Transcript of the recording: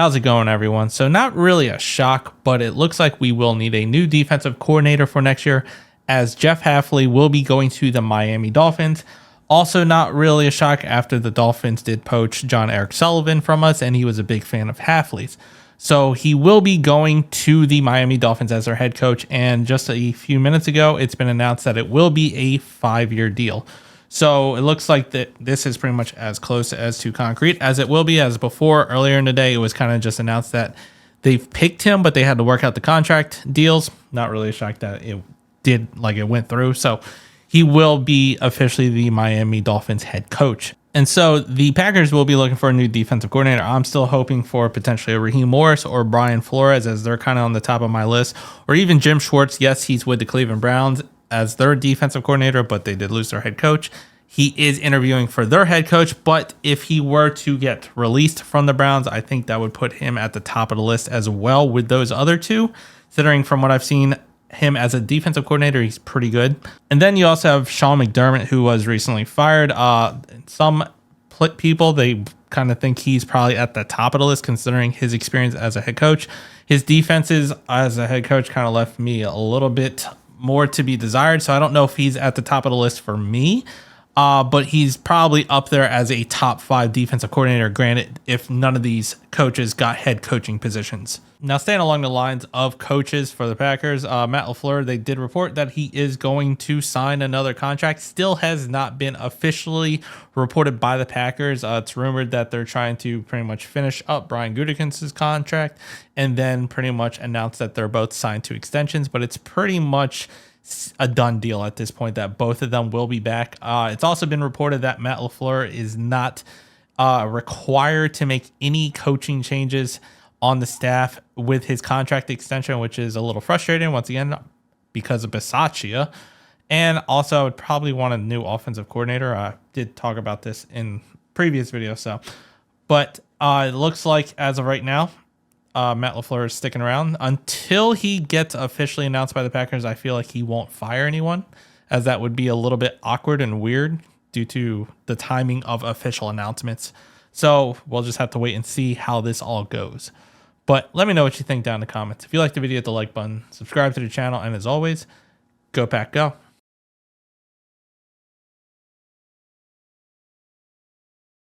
How's it going, everyone? So not really a shock, but it looks like we will need a new defensive coordinator for next year, as Jeff Hafley will be going to the Miami Dolphins. Also not really a shock after the Dolphins did poach Eric Sullivan from us, and he was a big fan of Hafley's. So he will be going to the Miami Dolphins as their head coach, and just a few minutes ago, it's been announced that it will be a 5-year deal. So it looks like that this is pretty much as close as to concrete as it will be. As before, earlier in the day, it was kind of just announced that they've picked him, but they had to work out the contract deals. Not really a shock that it went through. So he will be officially the Miami Dolphins head coach. And so the Packers will be looking for a new defensive coordinator. I'm still hoping for potentially a Raheem Morris or Brian Flores, as they're kind of on the top of my list, or even Jim Schwartz. Yes, he's with the Cleveland Browns as their defensive coordinator, but they did lose their head coach. He is interviewing for their head coach, but if he were to get released from the Browns, I think that would put him at the top of the list as well with those other two. Considering from what I've seen him as a defensive coordinator, he's pretty good. And then you also have Sean McDermott, who was recently fired. Some people, they kind of think he's probably at the top of the list considering his experience as a head coach. His defenses as a head coach kind of left me a little bit more to be desired. So I don't know if he's at the top of the list for me, but he's probably up there as a top 5 defensive coordinator, granted, if none of these coaches got head coaching positions. Now, staying along the lines of coaches for the Packers, Matt LaFleur, they did report that he is going to sign another contract. Still has not been officially reported by the Packers. It's rumored that they're trying to pretty much finish up Brian Gutekunst's contract and then pretty much announce that they're both signed to extensions, but it's pretty much a done deal at this point that both of them will be back. It's also been reported that Matt LaFleur is not required to make any coaching changes on the staff with his contract extension, which is a little frustrating once again because of Bisaccia. And also I would probably want a new offensive coordinator. I did talk about this in previous videos. But it looks like as of right now, Matt LaFleur is sticking around until he gets officially announced by the Packers. I feel like he won't fire anyone, as that would be a little bit awkward and weird due to the timing of official announcements. So we'll just have to wait and see how this all goes. But let me know what you think down in the comments. If you liked the video, hit the like button, subscribe to the channel, and as always, go Pack Go.